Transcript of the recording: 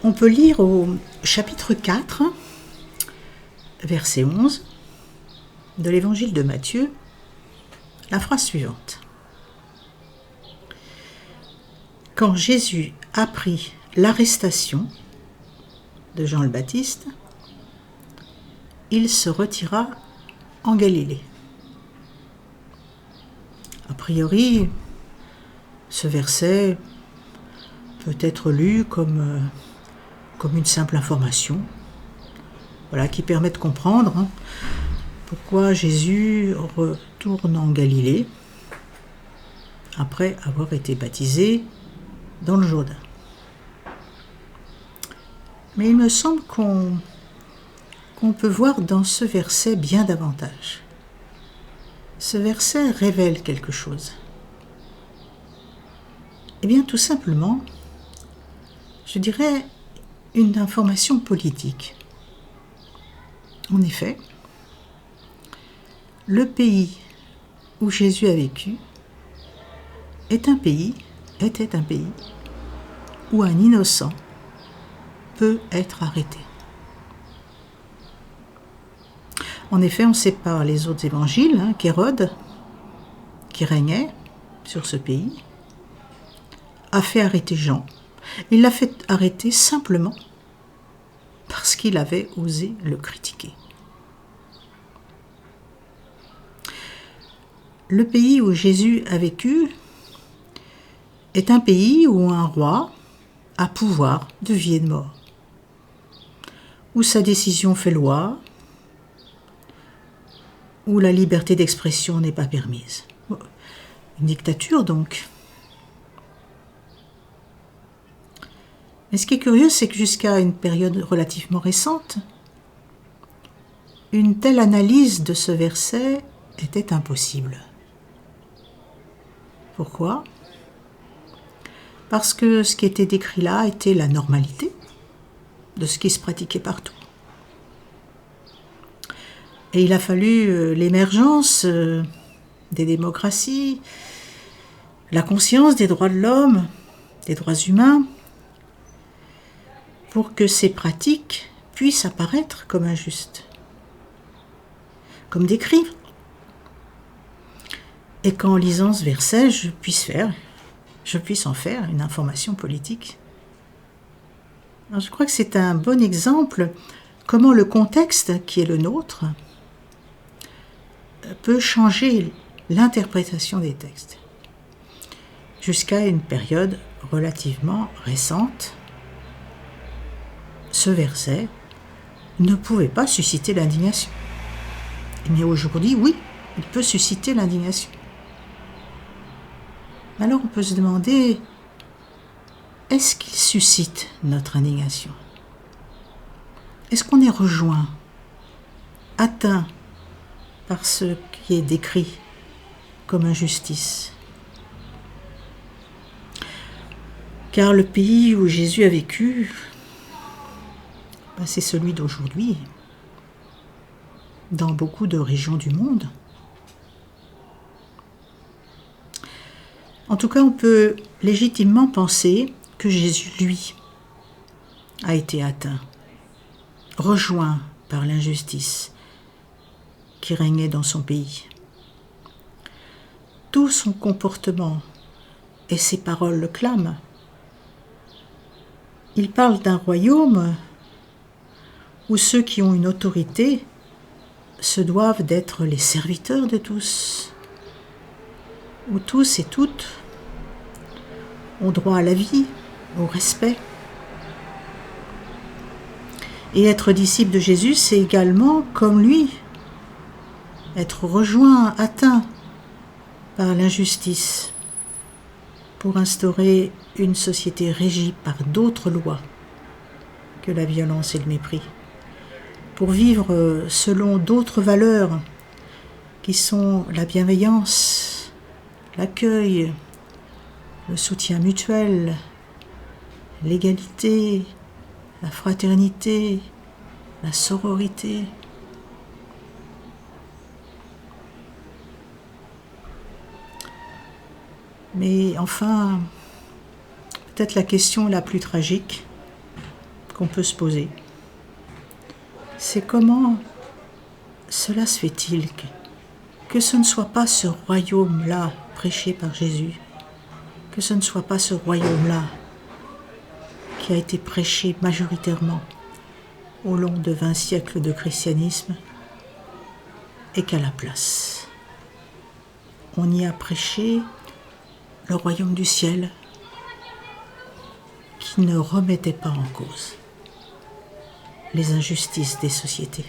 On peut lire au chapitre 4, verset 11 de l'évangile de Matthieu, la phrase suivante. Quand Jésus apprit l'arrestation de Jean le Baptiste, il se retira en Galilée. A priori, ce verset peut être lu comme une simple information, qui permet de comprendre pourquoi Jésus retourne en Galilée après avoir été baptisé dans le Jourdain. Mais il me semble qu'on peut voir dans ce verset bien davantage. Ce verset révèle quelque chose. Eh bien, tout simplement, je dirais une information politique. En effet, le pays où Jésus a vécu était un pays où un innocent peut être arrêté. En effet, on sait par les autres évangiles qu'Hérode, qui régnait sur ce pays, a fait arrêter Jean. Il l'a fait arrêter simplement parce qu'il avait osé le critiquer. Le pays où Jésus a vécu est un pays où un roi a pouvoir de vie et de mort, où sa décision fait loi, où la liberté d'expression n'est pas permise. Une dictature donc. Mais ce qui est curieux, c'est que jusqu'à une période relativement récente, une telle analyse de ce verset était impossible. Pourquoi ? Parce que ce qui était décrit là était la normalité de ce qui se pratiquait partout. Et il a fallu l'émergence des démocraties, la conscience des droits de l'homme, des droits humains, pour que ces pratiques puissent apparaître comme injustes, comme des crimes. Et qu'en lisant ce verset, je puisse en faire une information politique. Alors, je crois que c'est un bon exemple comment le contexte qui est le nôtre peut changer l'interprétation des textes. Jusqu'à une période relativement récente, ce verset ne pouvait pas susciter l'indignation. Mais aujourd'hui, oui, il peut susciter l'indignation. Alors on peut se demander, est-ce qu'il suscite notre indignation ? Est-ce qu'on est rejoint, atteint par ce qui est décrit comme injustice ? Car le pays où Jésus a vécu, c'est celui d'aujourd'hui, dans beaucoup de régions du monde. En tout cas, on peut légitimement penser que Jésus, lui, a été atteint, rejoint par l'injustice qui régnait dans son pays. Tout son comportement et ses paroles le clament. Il parle d'un royaume où ceux qui ont une autorité se doivent d'être les serviteurs de tous, où tous et toutes ont droit à la vie, au respect. Et être disciple de Jésus, c'est également, comme lui, être rejoint, atteint par l'injustice pour instaurer une société régie par d'autres lois que la violence et le mépris, pour vivre selon d'autres valeurs qui sont la bienveillance, l'accueil, le soutien mutuel, l'égalité, la fraternité, la sororité. Mais enfin, peut-être la question la plus tragique, qu'on peut se poser. C'est comment cela se fait-il que ce ne soit pas ce royaume-là prêché par Jésus, que ce ne soit pas ce royaume-là qui a été prêché majoritairement au long de 20 siècles de christianisme, et qu'à la place, on y a prêché le royaume du ciel qui ne remettait pas en cause les injustices des sociétés.